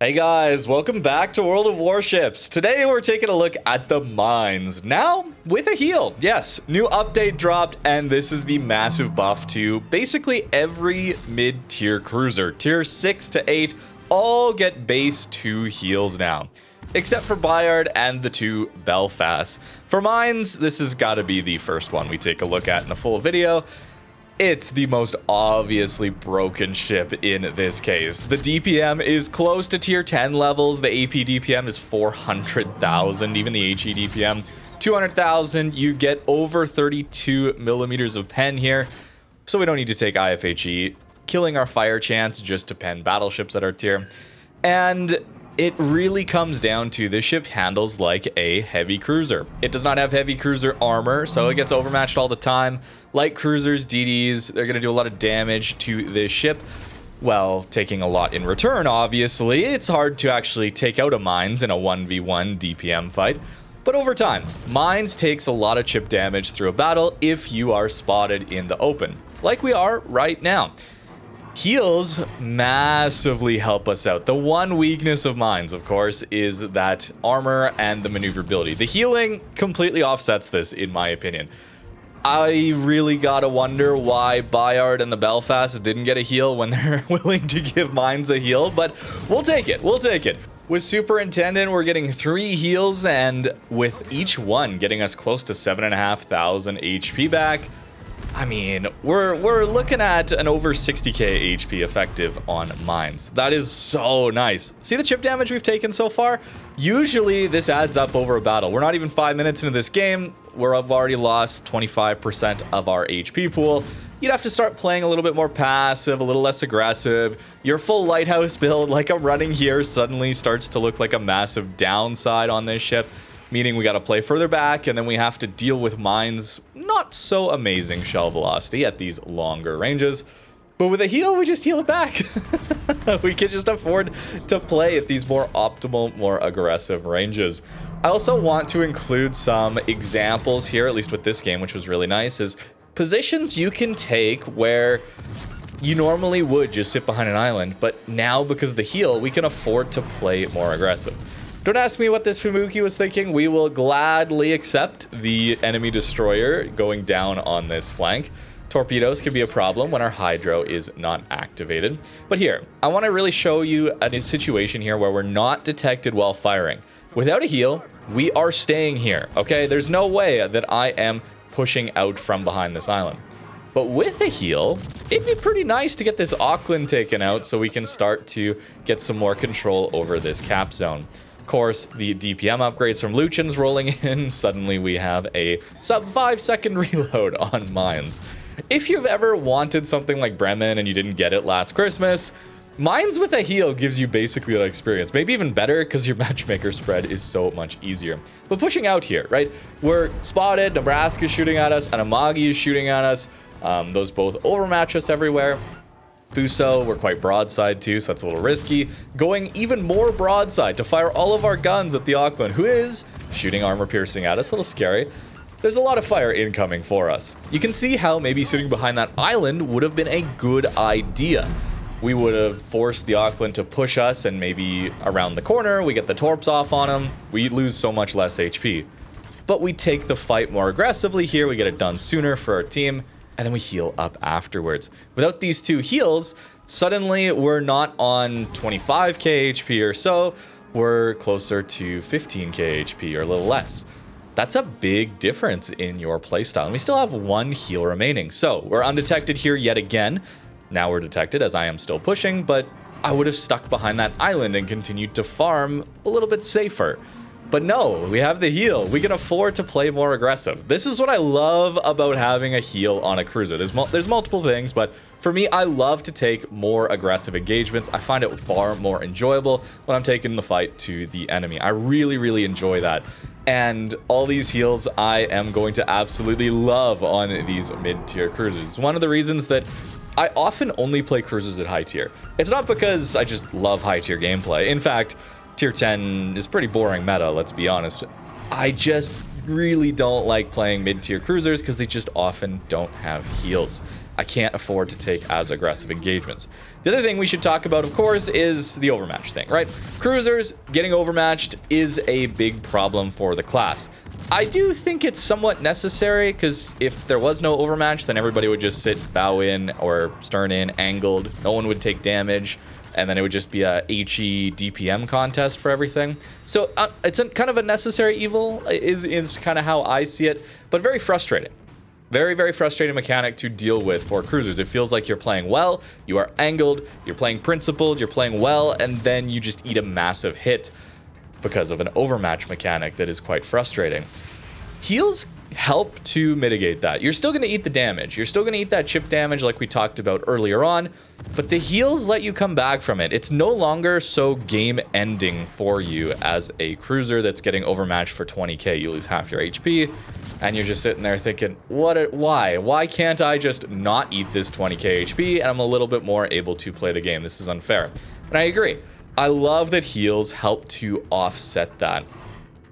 Hey guys, welcome back to World of Warships. Today we're taking a look at the Mainz. Now, with a heal. Yes, new update dropped, and this is the massive buff to basically every mid-tier cruiser. Tier 6 to 8 all get base 2 heals now. Except for Bayard and the 2 Belfast. For Mainz, this has got to be the first one we take a look at in a full video. It's the most obviously broken ship in this case. The DPM is close to tier 10 levels. The AP DPM is 400,000. Even the HE DPM, 200,000. You get over 32 millimeters of pen here. So we don't need to take IFHE, killing our fire chance just to pen battleships at our tier. And it really comes down to this ship handles like a heavy cruiser. It does not have heavy cruiser armor, so it gets overmatched all the time. Light cruisers, DDs, they're going to do a lot of damage to this ship. Well, taking a lot in return, obviously. It's hard to actually take out a Mainz in a 1v1 DPM fight. But over time, Mainz takes a lot of chip damage through a battle if you are spotted in the open, like we are right now. Heals massively help us out. The one weakness of Mainz, of course, is that armor and the maneuverability. The healing completely offsets this, in my opinion. I really gotta wonder why Bayard and the Belfast didn't get a heal when they're willing to give Mainz a heal, but we'll take it. We'll take it. With Superintendent, we're getting 3 heals, and with each one getting us close to 7,500 HP back. I mean, we're looking at an over 60k HP effective on Mainz. That is so nice. See the chip damage we've taken so far? Usually this adds up over a battle. We're not even 5 minutes into this game. We've already lost 25% of our HP pool. You'd have to start playing a little bit more passive, a little less aggressive. Your full lighthouse build, like I'm running here, suddenly starts to look like a massive downside on this ship. Meaning we got to play further back, and then we have to deal with Mainz' not so amazing shell velocity at these longer ranges. But with a heal, we just heal it back. We can just afford to play at these more optimal, more aggressive ranges. I also want to include some examples here, at least with this game, which was really nice, is positions you can take where you normally would just sit behind an island, but now because of the heal, we can afford to play more aggressive. Don't ask me what this Fumuki was thinking. We will gladly accept the enemy destroyer going down on this flank. Torpedoes can be a problem when our hydro is not activated. But here, I want to really show you a situation here where we're not detected while firing. Without a heal, we are staying here, okay? There's no way that I am pushing out from behind this island. But with a heal, it'd be pretty nice to get this Auckland taken out so we can start to get some more control over this cap zone. Of course, the DPM upgrades from Lutjens rolling in, suddenly we have a sub 5-second reload on Mainz. If you've ever wanted something like Bremen and you didn't get it last Christmas, Mainz with a heal gives you basically that experience. Maybe even better because your matchmaker spread is so much easier. But pushing out here, right? We're spotted, Nebraska's shooting at us, Anamagi is shooting at us. Those both overmatch us everywhere. Buso, we're quite broadside too, so that's a little risky. Going even more broadside to fire all of our guns at the Auckland, who is shooting armor piercing at us. A little scary. There's a lot of fire incoming for us. You can see how maybe sitting behind that island would have been a good idea. We would have forced the Auckland to push us, and maybe around the corner, we get the torps off on them. We lose so much less HP. But we take the fight more aggressively here. We get it done sooner for our team. And then we heal up afterwards. Without these 2 heals, suddenly we're not on 25k HP or so. We're closer to 15k HP or a little less. That's a big difference in your playstyle. And we still have 1 heal remaining. So we're undetected here yet again. Now we're detected as I am still pushing, but I would have stuck behind that island and continued to farm a little bit safer. But no, we have the heal. We can afford to play more aggressive. This is what I love about having a heal on a cruiser. There's multiple things, but for me, I love to take more aggressive engagements. I find it far more enjoyable when I'm taking the fight to the enemy. I really, really enjoy that. And all these heals I am going to absolutely love on these mid-tier cruisers. It's one of the reasons that I often only play cruisers at high tier. It's not because I just love high tier gameplay. In fact, Tier 10 is pretty boring meta, let's be honest. I just really don't like playing mid-tier cruisers because they just often don't have heals. I can't afford to take as aggressive engagements. The other thing we should talk about, of course, is the overmatch thing, right? Cruisers getting overmatched is a big problem for the class. I do think it's somewhat necessary, because if there was no overmatch, then everybody would just sit bow in or stern in, angled. No one would take damage, and then it would just be a HE DPM contest for everything. So it's kind of a necessary evil, is kind of how I see it, but very frustrating. Very, very frustrating mechanic to deal with for cruisers. It feels like you're playing well, you are angled, you're playing principled, you're playing well, and then you just eat a massive hit because of an overmatch mechanic that is quite frustrating. Heals help to mitigate that. You're still going to eat the damage. You're still going to eat that chip damage like we talked about earlier on, but the heals let you come back from it. It's no longer so game-ending for you as a cruiser that's getting overmatched for 20k. You lose half your HP, and you're just sitting there thinking, why? Why can't I just not eat this 20k HP, and I'm a little bit more able to play the game? This is unfair. And I agree. I love that heals help to offset that.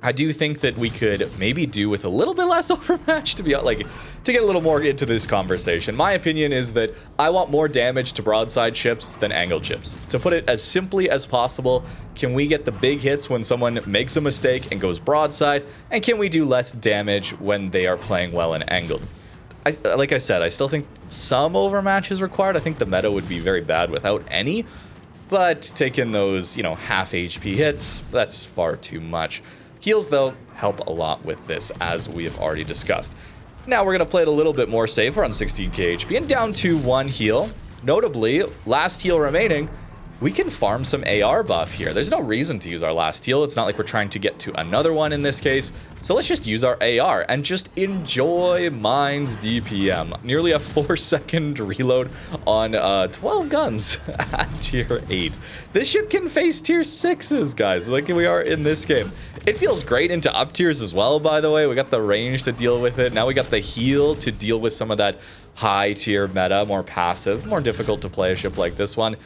I do think that we could maybe do with a little bit less overmatch to get a little more into this conversation. My opinion is that I want more damage to broadside ships than angled ships. To put it as simply as possible, can we get the big hits when someone makes a mistake and goes broadside? And can we do less damage when they are playing well and angled? Like I said, I still think some overmatch is required. I think the meta would be very bad without any. But taking those, half HP hits, that's far too much. Heals, though, help a lot with this, as we have already discussed. Now we're going to play it a little bit more safe. We're on 16k HP and down to 1 heal. Notably, last heal remaining, we can farm some AR buff here. There's no reason to use our last heal. It's not like we're trying to get to another one in this case. So let's just use our AR and just enjoy Mainz DPM. Nearly a 4-second reload on 12 guns at tier 8. This ship can face tier 6s, guys, like we are in this game. It feels great into up tiers as well, by the way. We got the range to deal with it. Now we got the heal to deal with some of that high tier meta, more passive, more difficult to play a ship like this one.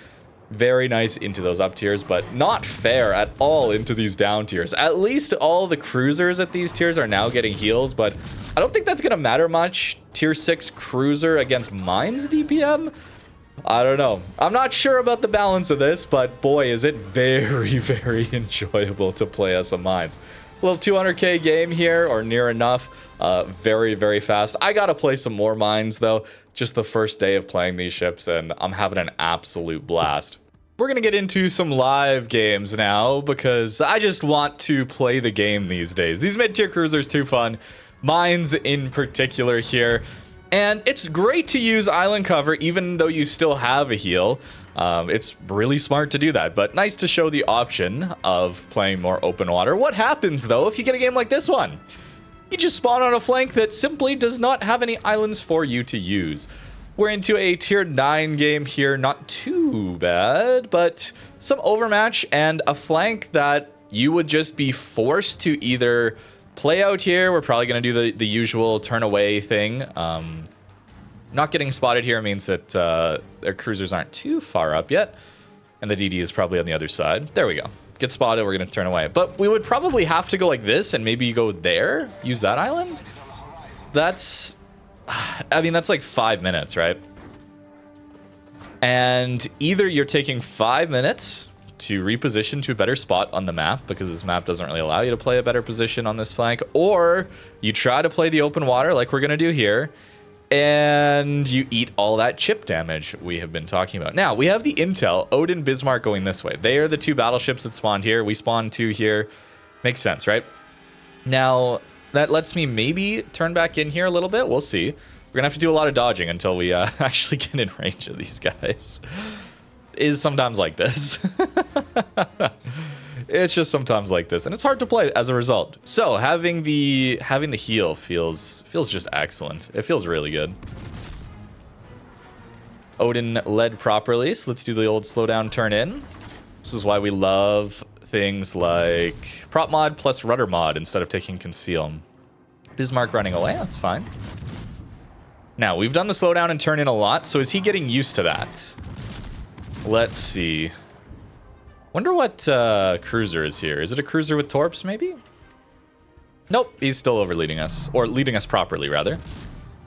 Very nice into those up tiers, but not fair at all into these down tiers. At least all the cruisers at these tiers are now getting heals, but I don't think that's going to matter much. Tier 6 cruiser against Mainz DPM? I don't know. I'm not sure about the balance of this, but boy, is it very, very enjoyable to play as a Mainz. A little 200k game here, or near enough. Very, very fast. I gotta play some more Mainz, though. Just the first day of playing these ships, and I'm having an absolute blast. We're gonna get into some live games now, because I just want to play the game these days. These mid-tier cruisers too fun. Mainz in particular here. And it's great to use island cover, even though you still have a heal. It's really smart to do that, but nice to show the option of playing more open water. What happens, though, if you get a game like this one? You just spawn on a flank that simply does not have any islands for you to use. We're into a tier 9 game here, not too bad, but some overmatch and a flank that you would just be forced to either play out here. We're probably going to do the usual turn away thing. Not getting spotted here means that their cruisers aren't too far up yet. And the DD is probably on the other side. There we go. Get spotted, we're going to turn away. But we would probably have to go like this and maybe go there. Use that island. That's... I mean, that's like 5 minutes, right? And either you're taking 5 minutes to reposition to a better spot on the map, because this map doesn't really allow you to play a better position on this flank, or you try to play the open water like we're going to do here, and you eat all that chip damage we have been talking about. Now, we have the intel, Odin, Bismarck going this way. They are the 2 battleships that spawned here. We spawned 2 here. Makes sense, right? Now, that lets me maybe turn back in here a little bit. We'll see. We're going to have to do a lot of dodging until we actually get in range of these guys. Is sometimes like this. It's just sometimes like this, and it's hard to play as a result. So having the heal feels just excellent. It feels really good. Odin led properly, so let's do the old slow down turn in. This is why we love things like prop mod plus rudder mod instead of taking conceal. Bismarck running away, that's fine. Now we've done the slow down and turn in a lot, so is he getting used to that? Let's see. Wonder what cruiser is here. Is it a cruiser with torps, maybe? Nope, he's still overleading us. Or leading us properly, rather.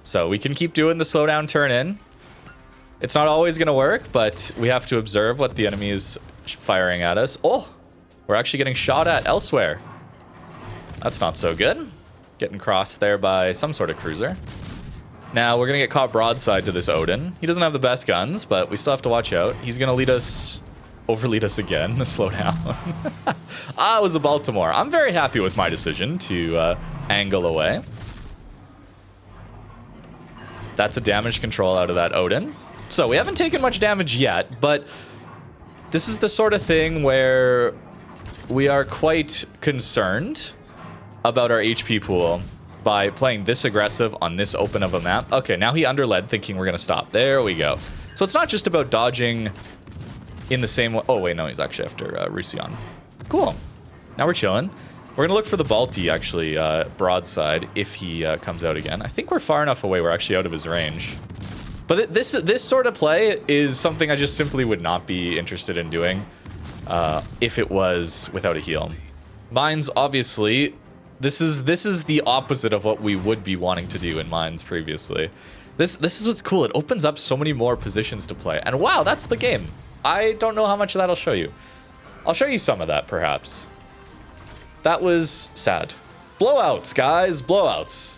So we can keep doing the slow down, turn in. It's not always going to work, but we have to observe what the enemy is firing at us. Oh, we're actually getting shot at elsewhere. That's not so good. Getting crossed there by some sort of cruiser. Now, we're going to get caught broadside to this Odin. He doesn't have the best guns, but we still have to watch out. He's going to lead us... overlead us again. Slow down. It was a Baltimore. I'm very happy with my decision to angle away. That's a damage control out of that Odin. So we haven't taken much damage yet, but this is the sort of thing where we are quite concerned about our HP pool by playing this aggressive on this open of a map. Okay, now he underled thinking we're going to stop. There we go. So it's not just about dodging in the same way. Oh, wait, no, he's actually after Roussillon. Cool. Now we're chilling. We're going to look for the Balti, actually, broadside, if he comes out again. I think we're far enough away. We're actually out of his range. But this sort of play is something I just simply would not be interested in doing if it was without a heal. Mainz, obviously, this is the opposite of what we would be wanting to do in Mainz previously. This is what's cool. It opens up so many more positions to play. And wow, that's the game. I don't know how much of that I'll show you. I'll show you some of that, perhaps. That was sad. Blowouts, guys. Blowouts.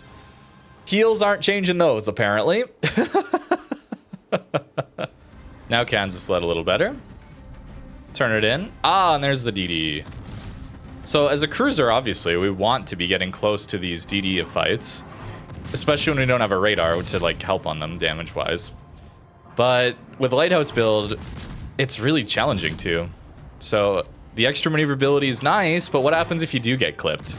Heals aren't changing those, apparently. Now Kansas led a little better. Turn it in. Ah, and there's the DD. So as a cruiser, obviously, we want to be getting close to these DD fights. Especially when we don't have a radar to, like, help on them damage-wise. But with Lighthouse build, it's really challenging, too. So the extra maneuverability is nice, but what happens if you do get clipped?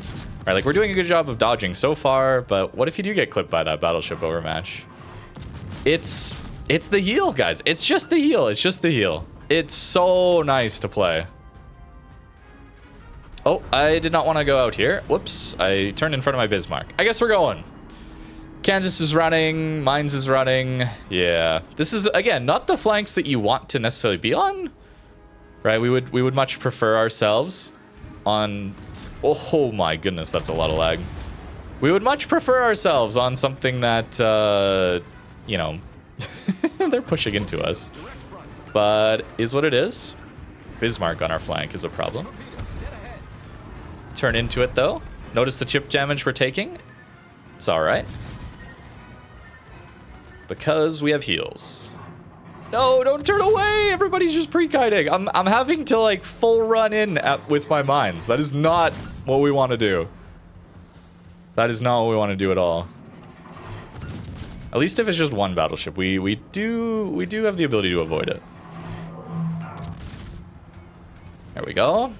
Right, like, we're doing a good job of dodging so far, but what if you do get clipped by that battleship overmatch? It's the heal, guys. It's just the heal. It's just the heal. It's so nice to play. Oh, I did not want to go out here. Whoops, I turned in front of my Bismarck. I guess we're going. Kansas is running. Mainz is running. Yeah, this is, again, not the flanks that you want to necessarily be on. Right, we would much prefer ourselves on... Oh my goodness, that's a lot of lag. We would much prefer ourselves on something that, you know, they're pushing into us. But is what it is. Bismarck on our flank is a problem. Turn into it, though. Notice the chip damage we're taking. It's all right. Because we have heals. No, don't turn away. Everybody's just pre-kiting. I'm having to, like, full run in with my mines. That is not what we want to do. That is not what we want to do at all. At least if it's just one battleship, we do have the ability to avoid it. There we go.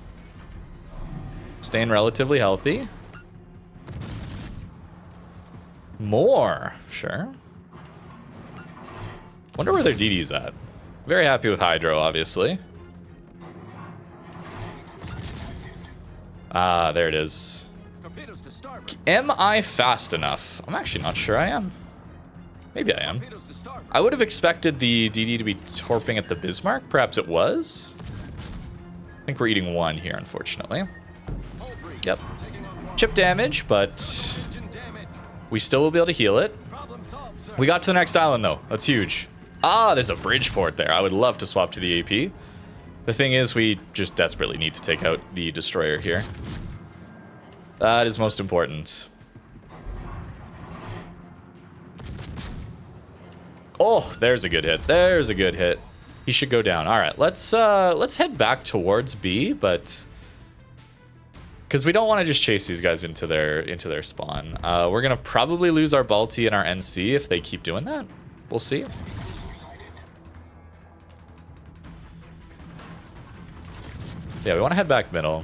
Staying relatively healthy. More, sure. Wonder where their DD's at. Very happy with Hydro, obviously. Ah, there it is. Am I fast enough? I'm actually not sure I am. Maybe I am. I would have expected the DD to be torping at the Bismarck. Perhaps it was. I think we're eating one here, unfortunately. Yep. Chip damage, but we still will be able to heal it. We got to the next island, though. That's huge. Ah, there's a Bridgeport there. I would love to swap to the AP. The thing is, we just desperately need to take out the destroyer here. That is most important. Oh, there's a good hit. There's a good hit. He should go down. All right, let's head back towards B, but because we don't want to just chase these guys into their spawn. We're gonna probably lose our Balti and our NC if they keep doing that. We'll see. Yeah, we want to head back middle.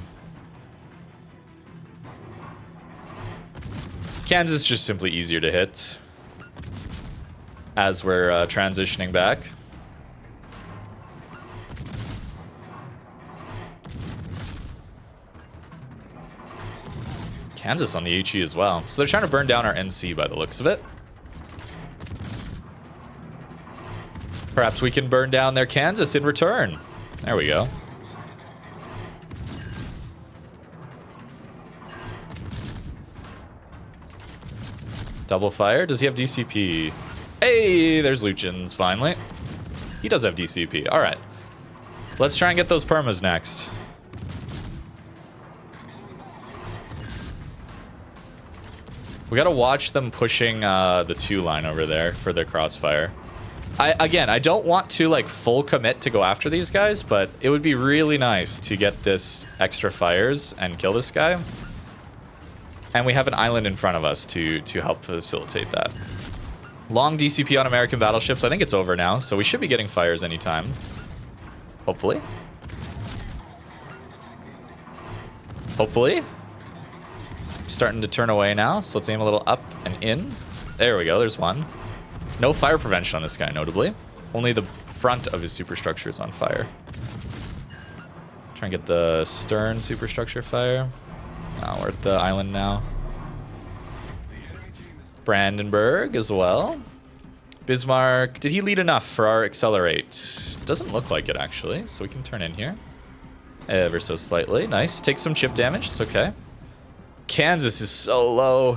Kansas is just simply easier to hit as we're transitioning back. Kansas on the HE as well. So they're trying to burn down our NC by the looks of it. Perhaps we can burn down their Kansas in return. There we go. Double fire. Does he have DCP? Hey, there's Lutjens, finally. He does have DCP. All right. Let's try and get those permas next. We got to watch them pushing the 2 line over there for their crossfire. Again, I don't want to like full commit to go after these guys, but it would be really nice to get this extra fires and kill this guy. And we have an island in front of us to help facilitate that. Long DCP on American battleships. I think it's over now, so we should be getting fires anytime. Hopefully. Hopefully. Starting to turn away now, so let's aim a little up and in. There we go, there's one. No fire prevention on this guy, notably. Only the front of his superstructure is on fire. Try and get the stern superstructure fire. Oh, we're at the island now. Brandenburg as well. Bismarck, did he lead enough for our accelerate? Doesn't look like it, actually, so we can turn in here. Ever so slightly. Nice. Take some chip damage, it's okay. Kansas is so low.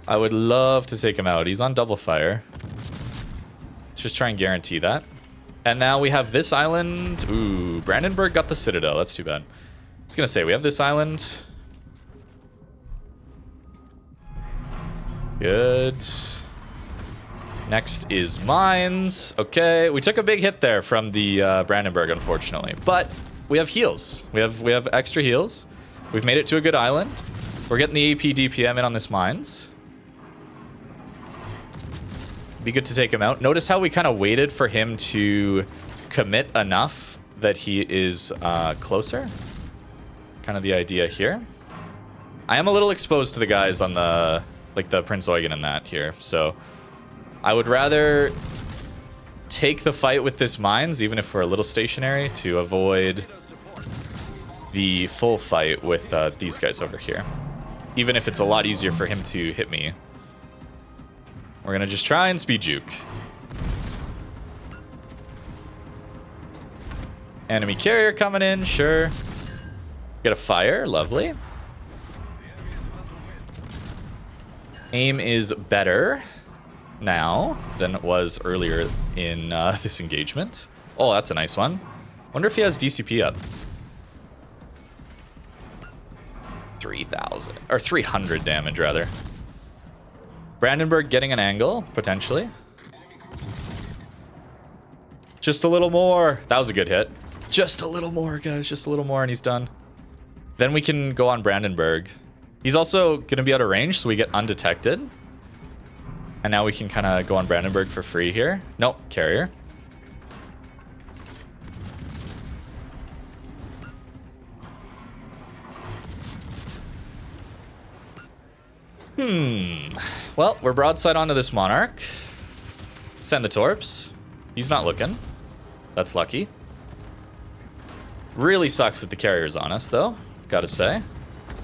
I would love to take him out. He's on double fire. Let's just try and guarantee that. And now we have this island. Ooh, Brandenburg got the Citadel. That's too bad. I was going to say, we have this island. Good. Next is Mainz. Okay, we took a big hit there from the Brandenburg, unfortunately. But we have heals. We have extra heals. We've made it to a good island. We're getting the AP DPM in on this Mainz. Be good to take him out. Notice how we kind of waited for him to commit enough that he is closer. Kind of the idea here. I am a little exposed to the guys on the, like the Prince Eugen and that here. So I would rather take the fight with this Mainz, even if we're a little stationary, to avoid the full fight with these guys over here. Even if it's a lot easier for him to hit me. We're going to just try and speed juke. Enemy carrier coming in, sure. Get a fire, lovely. Aim is better now than it was earlier in this engagement. Oh, that's a nice one. Wonder if he has DCP up. 3,000 or 300 damage rather. Brandenburg getting an angle potentially. Just a little more. That was a good hit. Just a little more, guys. Just a little more and he's done. Then we can go on Brandenburg. He's also going to be out of range, so we get undetected. And now we can kind of go on Brandenburg for free here. Nope, carrier. Well, we're broadside onto this Monarch. Send the torps. He's not looking. That's lucky. Really sucks that the carrier's on us, though. Gotta say.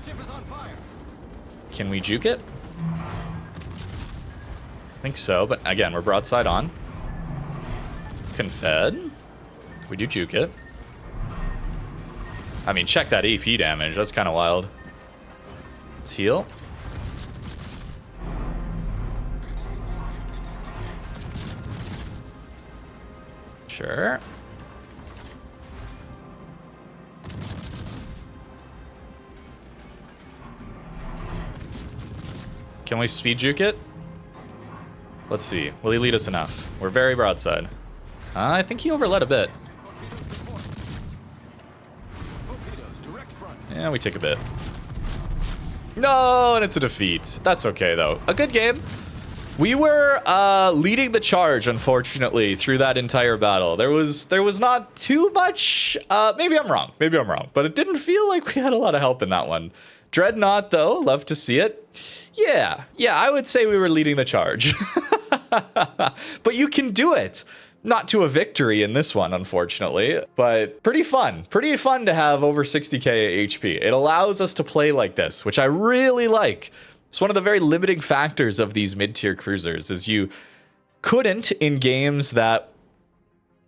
Ship is on fire. Can we juke it? I think so, but again, we're broadside on. Confed. We do juke it. I mean, check that AP damage. That's kind of wild. Let's heal. Sure. Can we speed juke it? Let's see. Will he lead us enough? We're very broadside. I think he overled a bit. Yeah, we take a bit. No, and it's a defeat. That's okay, though. A good game. We were leading the charge, unfortunately, through that entire battle. There was not too much. Maybe I'm wrong. Maybe I'm wrong. But it didn't feel like we had a lot of help in that one. Dreadnought, though, love to see it. Yeah, I would say we were leading the charge. But you can do it. Not to a victory in this one, unfortunately, but pretty fun. Pretty fun to have over 60k HP. It allows us to play like this, which I really like. It's one of the very limiting factors of these mid-tier cruisers is you couldn't in games that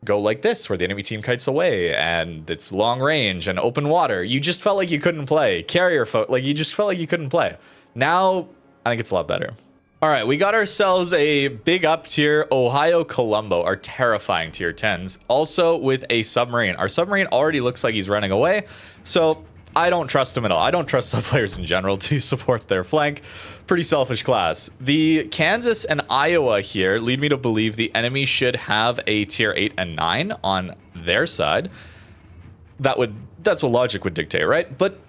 go like this, where the enemy team kites away and it's long range and open water. You just felt like you couldn't play. Carrier, like you just felt like you couldn't play. Now, I think it's a lot better. All right, we got ourselves a big up tier Ohio Colombo, our terrifying tier 10s, also with a submarine. Our submarine already looks like he's running away, so I don't trust him at all. I don't trust sub players in general to support their flank. Pretty selfish class. The Kansas and Iowa here lead me to believe the enemy should have a tier 8 and 9 on their side. That's what logic would dictate, right? But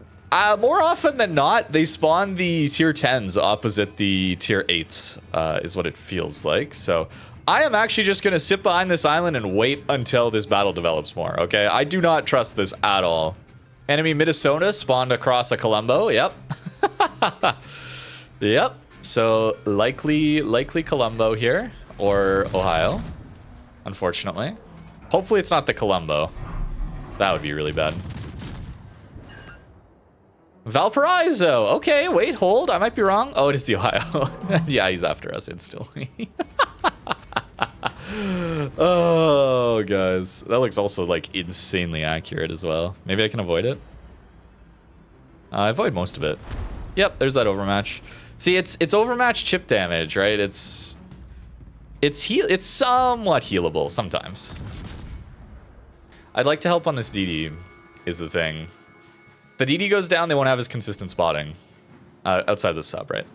more often than not, they spawn the tier 10s opposite the tier 8s, is what it feels like. So I am actually just going to sit behind this island and wait until this battle develops more, okay? I do not trust this at all. Enemy Minnesota spawned across a Colombo. Yep. Yep. So likely Colombo here, or Ohio, unfortunately. Hopefully it's not the Colombo. That would be really bad. Valparaiso. Okay, wait, hold. I might be wrong. Oh, it is the Ohio. Yeah, he's after us instantly. Oh, guys. That looks also, like, insanely accurate as well. Maybe I can avoid it. I avoid most of it. Yep, there's that overmatch. See, it's overmatch chip damage, right? It's somewhat healable sometimes. I'd like to help on this DD, is the thing. The DD goes down, they won't have as consistent spotting outside the sub, right?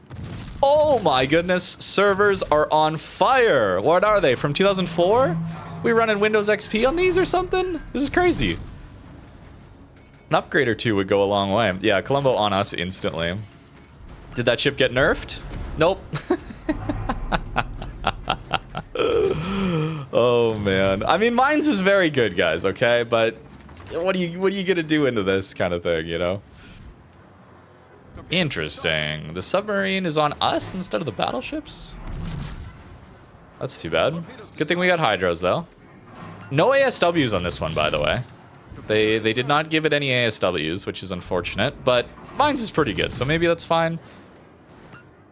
Oh my goodness, servers are on fire. What are they, from 2004? We running Windows XP on these or something? This is crazy. An upgrade or two would go a long way. Yeah, Colombo on us instantly. Did that ship get nerfed? Nope. Oh man. I mean, Mainz is very good, guys, okay? But what are you gonna do into this kind of thing, you know? Interesting. The submarine is on us instead of the battleships? That's too bad. Good thing we got hydros, though. No ASWs on this one, by the way. They did not give it any ASWs, which is unfortunate, but Mainz is pretty good, so maybe that's fine.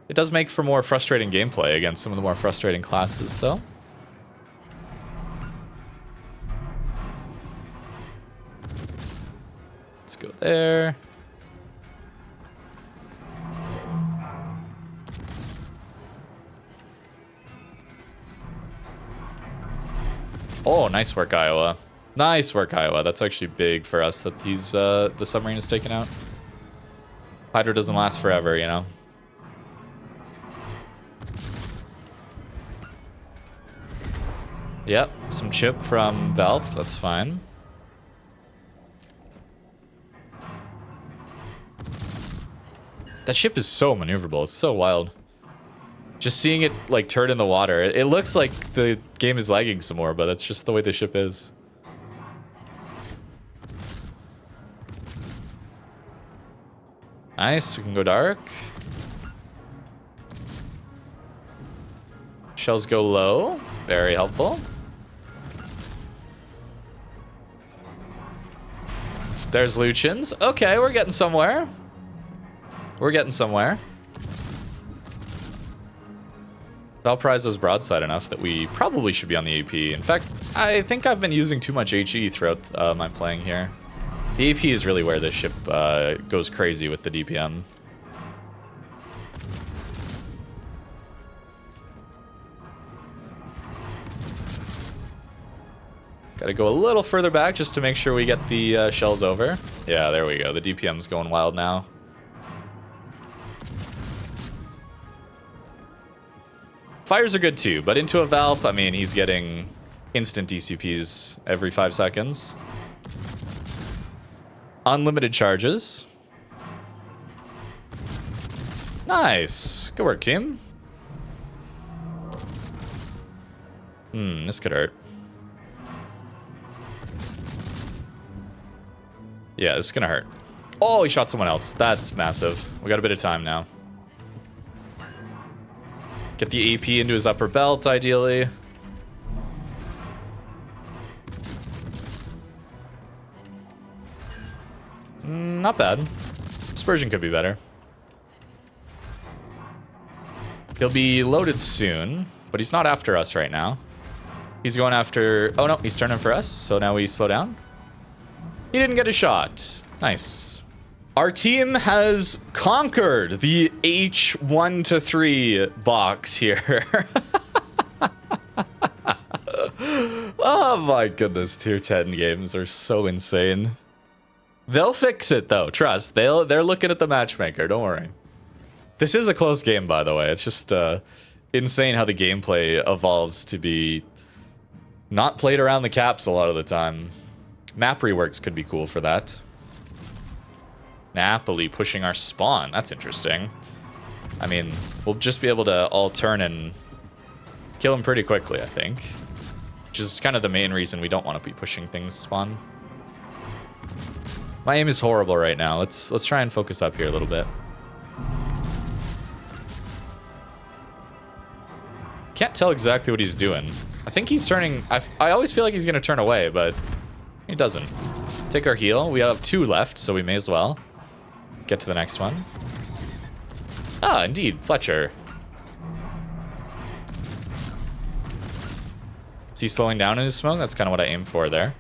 It does make for more frustrating gameplay against some of the more frustrating classes, though. Let's go there. Oh, nice work, Iowa. Nice work, Iowa. That's actually big for us that he's the submarine is taken out. Hydra doesn't last forever, you know. Yep, some chip from Valp. That's fine. That ship is so maneuverable. It's so wild. Just seeing it like turn in the water. It looks like the game is lagging some more, but that's just the way the ship is. Nice, we can go dark. Shells go low. Very helpful. There's Lutjens. Okay, we're getting somewhere. We're getting somewhere. Valparaiso's broadside enough that we probably should be on the AP. In fact, I think I've been using too much HE throughout my playing here. The AP is really where this ship goes crazy with the DPM. Gotta go a little further back just to make sure we get the shells over. Yeah, there we go. The DPM's going wild now. Fires are good too, but into a Valp, I mean, he's getting instant DCPs every 5 seconds. Unlimited charges. Nice. Good work, team. This could hurt. Yeah, this is gonna hurt. Oh, he shot someone else. That's massive. We got a bit of time now. Get the AP into his upper belt, ideally. Not bad. Spursion could be better. He'll be loaded soon, but he's not after us right now. He's going after... Oh, no, he's turning for us, so now we slow down. He didn't get a shot. Nice. Our team has conquered the H1 to 3 box here. Oh my goodness, tier 10 games are so insane. They'll fix it though, trust. They're looking at the matchmaker, don't worry. This is a close game, by the way. It's just insane how the gameplay evolves to be not played around the caps a lot of the time. Map reworks could be cool for that. Napoli pushing our spawn. That's interesting. I mean, we'll just be able to all turn and kill him pretty quickly, I think. Which is kind of the main reason we don't want to be pushing things spawn. My aim is horrible right now. Let's try and focus up here a little bit. Can't tell exactly what he's doing. I think he's turning... I always feel like he's going to turn away, but he doesn't. Take our heal. We have 2 left, so we may as well get to the next one. Ah, indeed. Fletcher. Is he slowing down in his smoke? That's kind of what I aimed for there.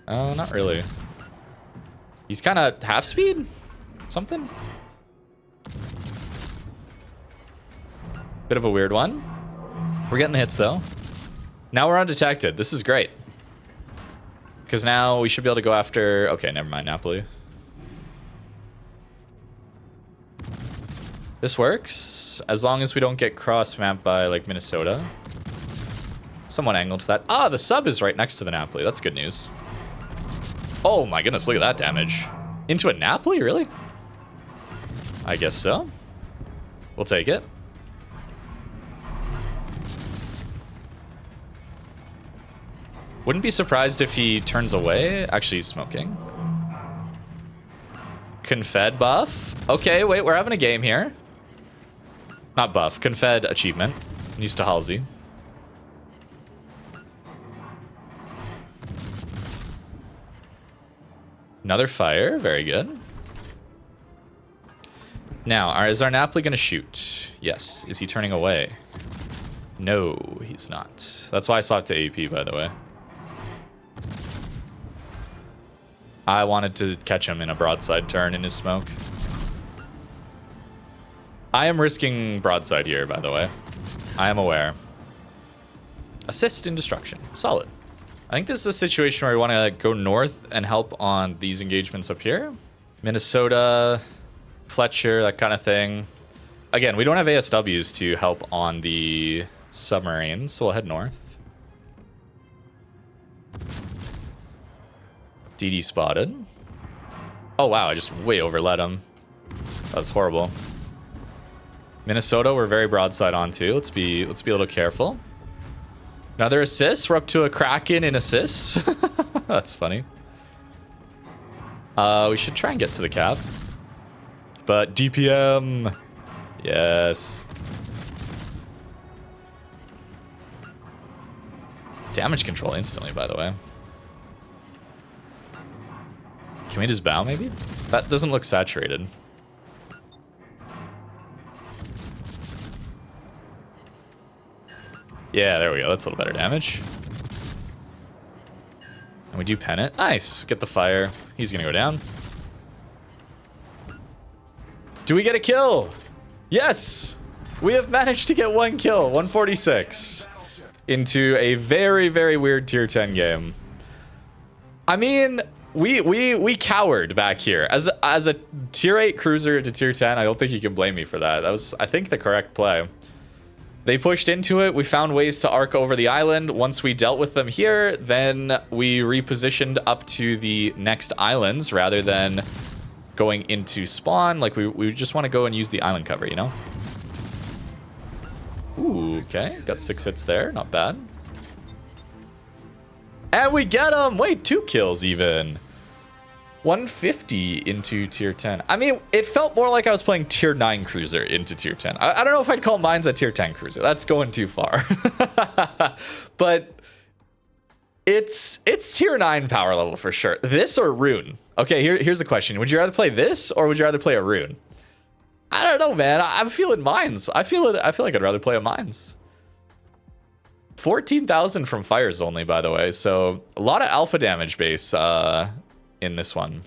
Not really. He's kind of half speed? Something? Bit of a weird one. We're getting the hits though. Now we're undetected. This is great. Because now we should be able to go after... Okay, never mind, Napoli. This works, as long as we don't get cross-mapped by, like, Minnesota. Somewhat angled to that. Ah, the sub is right next to the Napoli. That's good news. Oh my goodness, look at that damage. Into a Napoli, really? I guess so. We'll take it. Wouldn't be surprised if he turns away. Actually, he's smoking. Confed buff. Okay, wait, we're having a game here. Not buff, Confed achievement. Used to Halsey. Another fire, very good. Now, is our Napoli gonna shoot? Yes. Is he turning away? No, he's not. That's why I swapped to AP, by the way. I wanted to catch him in a broadside turn in his smoke. I am risking broadside here, by the way. I am aware. Assist in destruction. Solid. I think this is a situation where we want to go north and help on these engagements up here. Minnesota, Fletcher, that kind of thing. Again, we don't have ASWs to help on the submarines, so we'll head north. DD spotted. Oh wow, I just way overlet him. That was horrible. Minnesota, we're very broadside on too. Let's be a little careful. Another assist. We're up to a Kraken in assists. That's funny. We should try and get to the cap. But DPM. Yes. Damage control instantly, by the way. Can we just bow, maybe? That doesn't look saturated. Yeah, there we go. That's a little better damage. And we do pen it. Nice. Get the fire. He's going to go down. Do we get a kill? Yes! We have managed to get 1 kill. 146. Into a very, very weird tier 10 game. I mean... We cowered back here. As a tier 8 cruiser to tier 10, I don't think you can blame me for that. That was, I think, the correct play. They pushed into it. We found ways to arc over the island. Once we dealt with them here, then we repositioned up to the next islands rather than going into spawn. Like, we just want to go and use the island cover, you know? Ooh, okay. Got 6 hits there. Not bad. And we get him! Wait, 2 kills even. 150 into tier 10. I mean, it felt more like I was playing tier 9 cruiser into tier 10. I don't know if I'd call Mainz a tier 10 cruiser. That's going too far. But it's tier 9 power level for sure. This or Rune? Okay, here's the question. Would you rather play this or would you rather play a Rune? I don't know, man. I'm feeling Mainz. I feel like I'd rather play a Mainz. 14,000 from fires only, by the way. So a lot of alpha damage base in this one.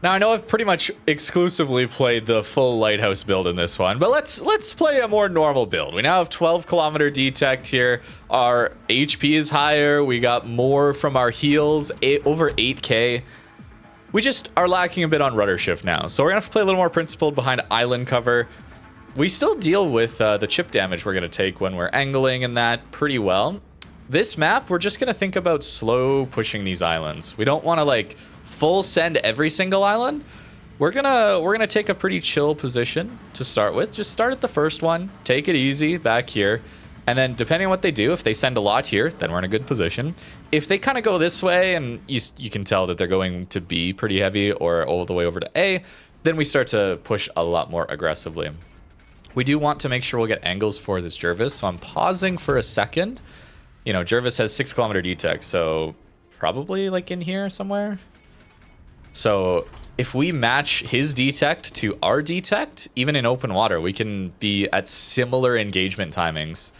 Now, I know I've pretty much exclusively played the full lighthouse build in this one, but let's play a more normal build. We now have 12-kilometer detect here. Our HP is higher. We got more from our heals, over 8k. We just are lacking a bit on rudder shift now, so we're gonna have to play a little more principled behind island cover. We still deal with the chip damage we're gonna take when we're angling and that pretty well. This map, we're just gonna think about slow pushing these islands. We don't want to like full send every single island. We're gonna take a pretty chill position to start with. Just start at the first one, take it easy back here, and then depending on what they do, if they send a lot here, then we're in a good position. If they kind of go this way and you can tell that they're going to B pretty heavy or all the way over to A, then we start to push a lot more aggressively. We do want to make sure we'll get angles for this Jervis, so I'm pausing for a second. You know, Jervis has 6-kilometer detect, so probably like in here somewhere. So if we match his detect to our detect, even in open water, we can be at similar engagement timings.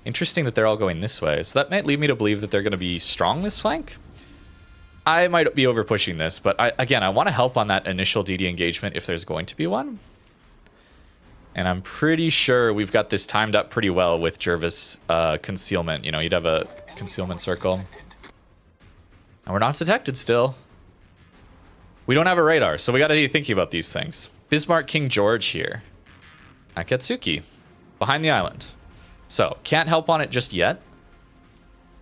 Interesting that they're all going this way. So that might lead me to believe that they're going to be strong this flank. I might be over pushing this, but again, I want to help on that initial DD engagement if there's going to be one. And I'm pretty sure we've got this timed up pretty well with Jervis concealment. You know, you'd have a concealment circle. And we're not detected still. We don't have a radar, so we got to be thinking about these things. Bismarck King George here. Akatsuki, behind the island. So, can't help on it just yet.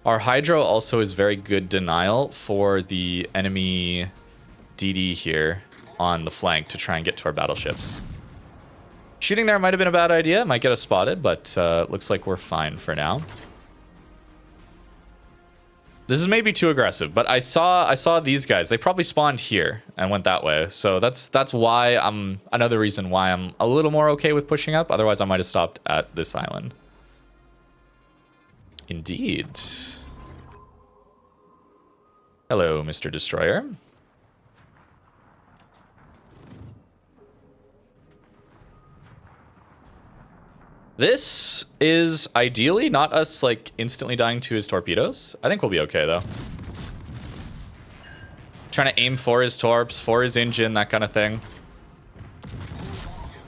Our Hydro also is very good denial for the enemy DD here on the flank to try and get to our battleships. Shooting there might have been a bad idea. Might get us spotted, but looks like we're fine for now. This is maybe too aggressive, but I saw these guys. They probably spawned here and went that way. So that's why another reason why I'm a little more okay with pushing up. Otherwise, I might have stopped at this island. Indeed. Hello, Mr. Destroyer. This is ideally not us like instantly dying to his torpedoes. I think we'll be okay though. Trying to aim for his torps, for his engine, that kind of thing.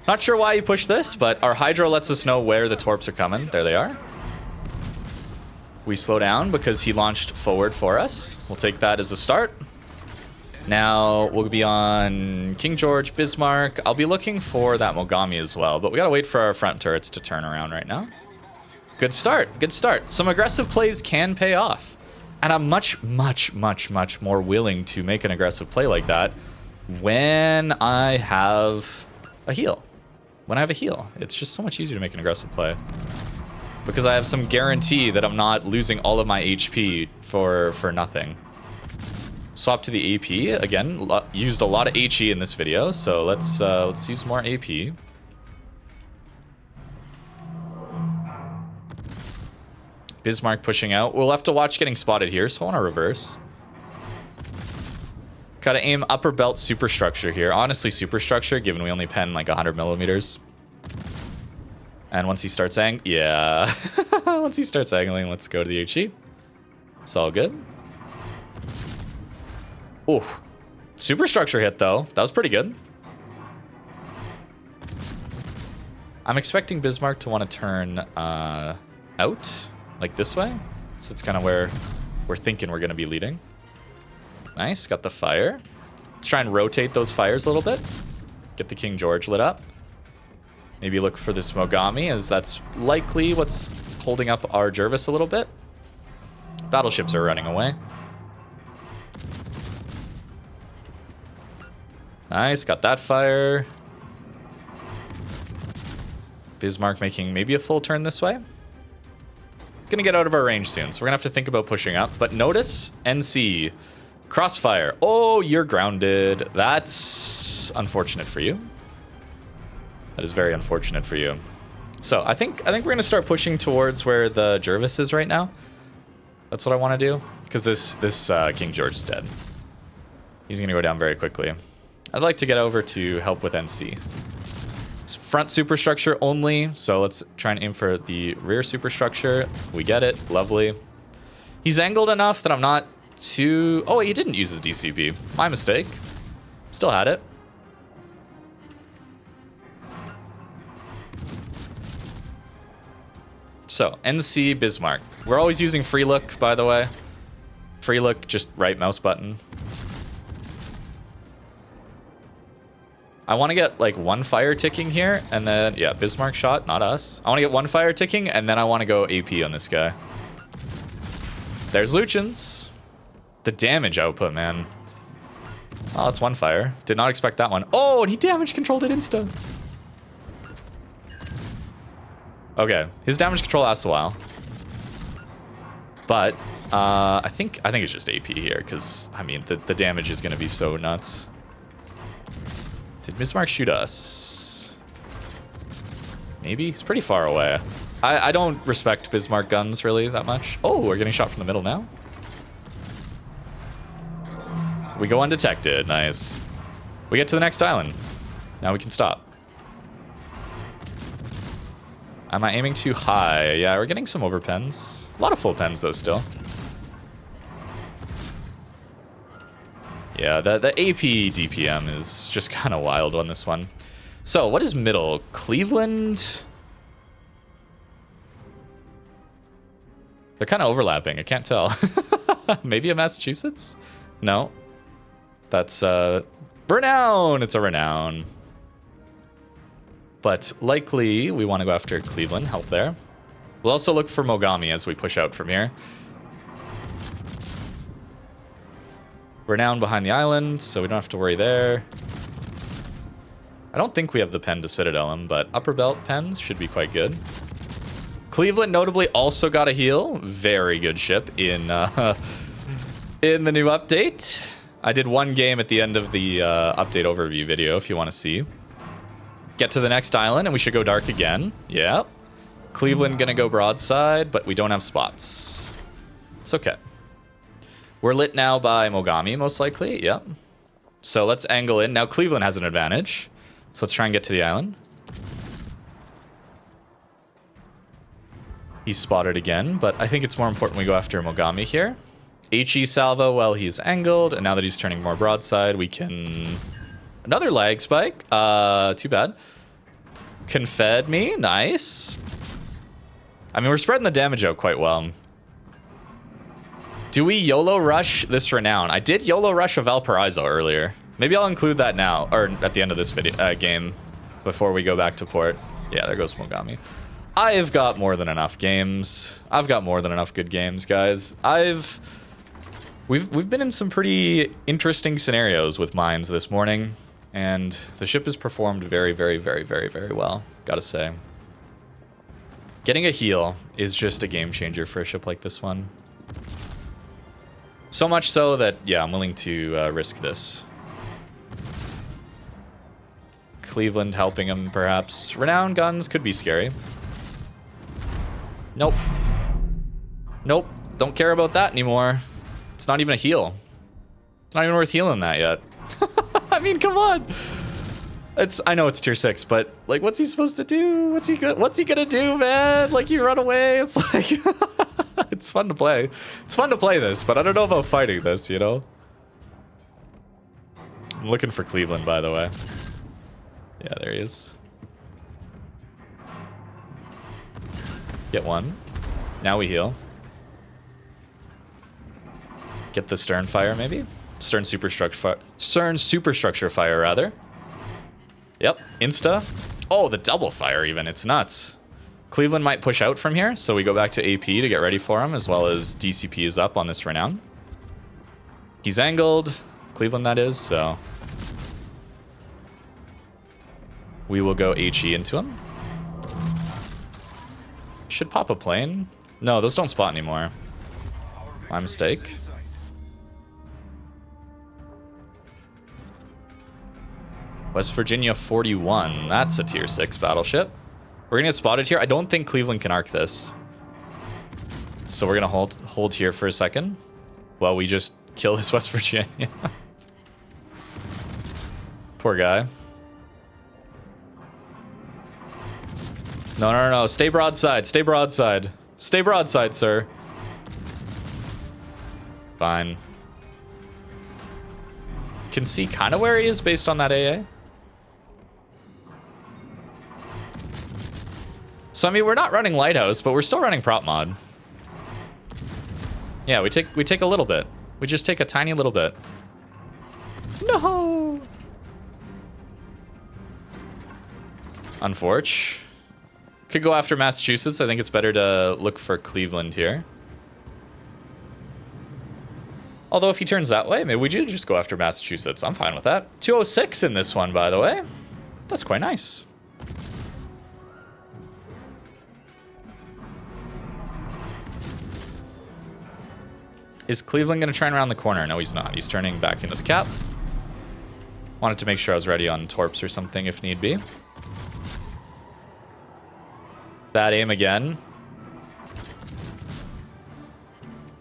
Not sure why he pushed this, but our Hydro lets us know where the torps are coming. There they are. We slow down because he launched forward for us. We'll take that as a start. Now we'll be on King George, Bismarck. I'll be looking for that Mogami as well, but we gotta wait for our front turrets to turn around right now. Good start, good start. Some aggressive plays can pay off. And I'm much more willing to make an aggressive play like that when I have a heal. When I have a heal, it's just so much easier to make an aggressive play. Because I have some guarantee that I'm not losing all of my HP for nothing. Swap to the AP again. Used a lot of HE in this video, so let's use more AP. Bismarck pushing out. We'll have to watch getting spotted here, so I want to reverse. Gotta aim upper belt superstructure here. Honestly, superstructure, given we only pen like 100 millimeters. And once he starts once he starts angling, let's go to the HE. It's all good. Ooh, superstructure hit though. That was pretty good. I'm expecting Bismarck to want to turn out like this way. So it's kind of where we're thinking we're going to be leading. Nice, got the fire. Let's try and rotate those fires a little bit. Get the King George lit up. Maybe look for this Mogami, as that's likely what's holding up our Jervis a little bit. Battleships are running away. Nice, got that fire. Bismarck making maybe a full turn this way. Gonna get out of our range soon, so we're gonna have to think about pushing up. But notice NC. Crossfire. Oh, you're grounded. That's unfortunate for you. That is very unfortunate for you. So I think we're gonna start pushing towards where the Jervis is right now. That's what I want to do, because this King George is dead. He's gonna go down very quickly. I'd like to get over to help with NC. It's front superstructure only, so let's try and aim for the rear superstructure. We get it. Lovely. He's angled enough that I'm not too... Oh, he didn't use his DCP. My mistake. Still had it. So, NC Bismarck. We're always using free look, by the way. Free look, just right mouse button. I want to get like one fire ticking here, and then, yeah, Bismarck shot, not us. I want to get one fire ticking, and then I want to go AP on this guy. There's Lutjens. The damage output, man. Oh, that's one fire. Did not expect that one. Oh, and he damage controlled it insta. Okay, his damage control lasts a while. But I think it's just AP here, because I mean the damage is gonna be so nuts. Did Bismarck shoot us? Maybe? He's pretty far away. I don't respect Bismarck guns really that much. Oh, we're getting shot from the middle now. We go undetected. Nice. We get to the next island. Now we can stop. Am I aiming too high? Yeah, we're getting some overpens. A lot of full pens though still. Yeah, the AP DPM is just kind of wild on this one. So, what is middle? Cleveland? They're kind of overlapping. I can't tell. Maybe a Massachusetts? No. That's Renown. It's a Renown. But likely we want to go after Cleveland. Help there. We'll also look for Mogami as we push out from here. Renown behind the island, so we don't have to worry there. I don't think we have the pen to Citadel him, but upper belt pens should be quite good. Cleveland notably also got a heal. Very good ship in the new update. I did one game at the end of the update overview video if you want to see. Get to the next island and we should go dark again. Yep. Cleveland gonna go broadside, but we don't have spots. It's okay. We're lit now by Mogami, most likely. Yep. So let's angle in. Now Cleveland has an advantage. So let's try and get to the island. He's spotted again, but I think it's more important we go after Mogami here. HE salvo while he's angled, and now that he's turning more broadside, we can... Another lag spike. Too bad. Confed me. Nice. I mean, we're spreading the damage out quite well. Do we YOLO rush this Renown? I did YOLO rush a Valparaiso earlier. Maybe I'll include that now, or at the end of this video game, before we go back to port. Yeah, there goes Mogami. I've got more than enough games. I've got more than enough good games, guys. We've been in some pretty interesting scenarios with mines this morning, and the ship has performed very, very, very, very, very well, gotta say. Getting a heal is just a game changer for a ship like this one. So much so that, yeah, I'm willing to risk this. Cleveland helping him, perhaps. Renown guns could be scary. Nope. Nope. Don't care about that anymore. It's not even a heal. It's not even worth healing that yet. I mean, come on. I know it's tier 6, but like, what's he supposed to do? What's he gonna do, man? Like, you run away. It's like, it's fun to play. It's fun to play this, but I don't know about fighting this, you know? I'm looking for Cleveland, by the way. Yeah, there he is. Get one. Now we heal. Get the stern fire, maybe? Stern superstructure fire, rather. Yep, insta. Oh, the double fire even. It's nuts. Cleveland might push out from here, so we go back to AP to get ready for him, as well as DCP is up on this Renown. He's angled. Cleveland, that is, so... We will go HE into him. Should pop a plane. No, those don't spot anymore. My mistake. West Virginia 41. That's a tier 6 battleship. We're gonna get spotted here. I don't think Cleveland can arc this. So we're gonna hold here for a second while we just kill this West Virginia. Poor guy. No, no, no, no. Stay broadside. Stay broadside. Stay broadside, sir. Fine. Can see kind of where he is based on that AA. So, I mean, we're not running Lighthouse, but we're still running Prop Mod. Yeah, we take a little bit. We just take a tiny little bit. No! Unfortunate. Could go after Massachusetts. I think it's better to look for Cleveland here. Although if he turns that way, maybe we do just go after Massachusetts. I'm fine with that. 206 in this one, by the way. That's quite nice. Is Cleveland going to turn around the corner? No, he's not. He's turning back into the cap. Wanted to make sure I was ready on Torps or something if need be. Bad aim again.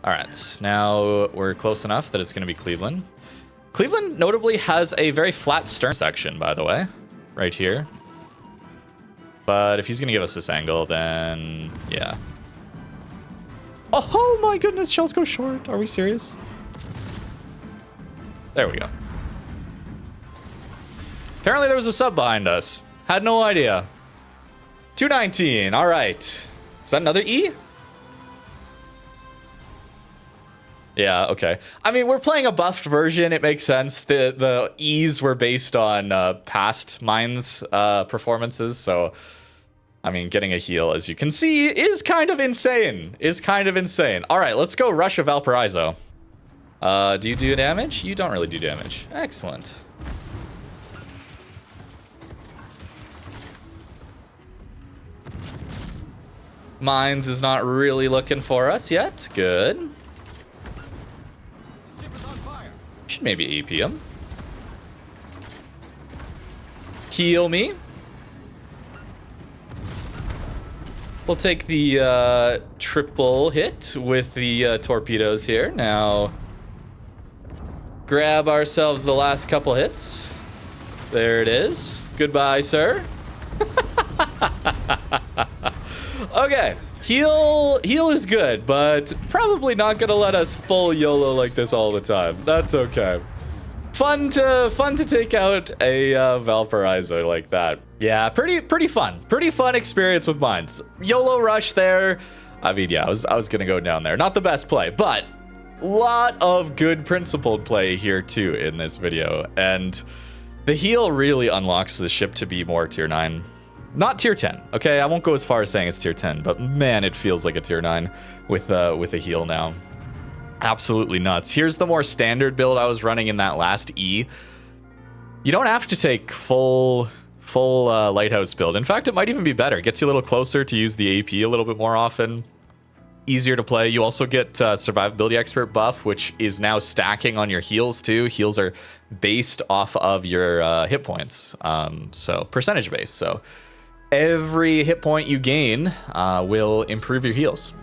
All right, now we're close enough that it's going to be Cleveland. Cleveland notably has a very flat stern section, by the way, right here. But if he's going to give us this angle, then yeah. Oh my goodness, shells go short. Are we serious? There we go. Apparently there was a sub behind us. Had no idea. 219, all right. Is that another E? Yeah, okay. I mean, we're playing a buffed version. It makes sense. The E's were based on past Mainz performances. So, I mean, getting a heal, as you can see, is kind of insane. All right, let's go Russia Valparaiso. Do you do damage? You don't really do damage. Excellent. Mainz is not really looking for us yet. Good. Should maybe AP him. Heal me. We'll take the triple hit with the torpedoes here. Now, grab ourselves the last couple hits. There it is. Goodbye, sir. Okay, heal is good, but probably not gonna let us full YOLO like this all the time. That's okay. Fun to take out a Valparaiso like that. Yeah, pretty fun. Pretty fun experience with Mainz. YOLO rush there. I mean, yeah, I was gonna go down there. Not the best play, but lot of good principled play here too in this video. And the heal really unlocks the ship to be more tier 9. Not tier 10, okay? I won't go as far as saying it's tier 10, but man, it feels like a tier 9 with a heal now. Absolutely nuts. Here's the more standard build I was running in that last E. You don't have to take full Lighthouse build. In fact, it might even be better. It gets you a little closer to use the AP a little bit more often. Easier to play. You also get Survivability Expert buff, which is now stacking on your heals too. Heals are based off of your hit points, so percentage based. So every hit point you gain will improve your heals.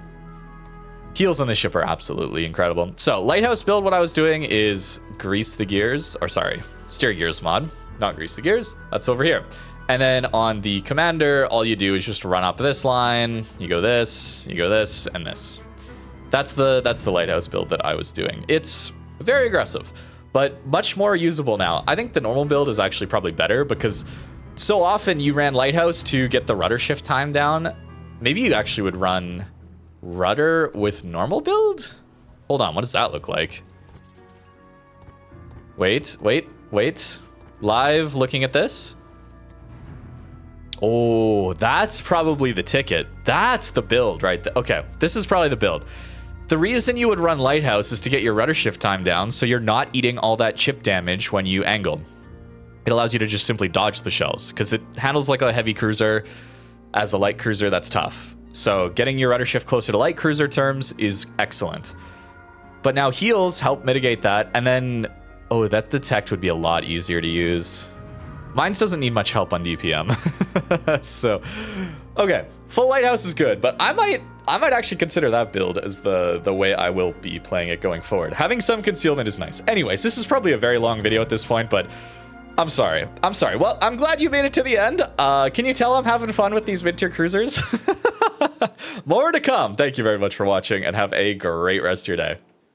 Heals on this ship are absolutely incredible. So Lighthouse build, what I was doing is grease the gears, or sorry, steer gears mod, not grease the gears. That's over here. And then on the commander, all you do is just run up this line. You go this, and this. That's the Lighthouse build that I was doing. It's very aggressive, but much more usable now. I think the normal build is actually probably better because so often you ran Lighthouse to get the rudder shift time down. Maybe you actually would run rudder with normal build? Hold on, what does that look like? Wait. Live looking at this. Oh, that's probably the ticket. That's the build right there. Okay, this is probably the build. The reason you would run Lighthouse is to get your rudder shift time down so you're not eating all that chip damage when you angle. It allows you to just simply dodge the shells because it handles like a heavy cruiser. As a light cruiser, that's tough. So getting your rudder shift closer to light cruiser terms is excellent. But now heals help mitigate that. And then, oh, that detect would be a lot easier to use. Mainz doesn't need much help on DPM. So, okay, full Lighthouse is good, but I might actually consider that build as the way I will be playing it going forward. Having some concealment is nice. Anyways, this is probably a very long video at this point, but I'm sorry. Well, I'm glad you made it to the end. Can you tell I'm having fun with these mid-tier cruisers? More to come. Thank you very much for watching, and have a great rest of your day.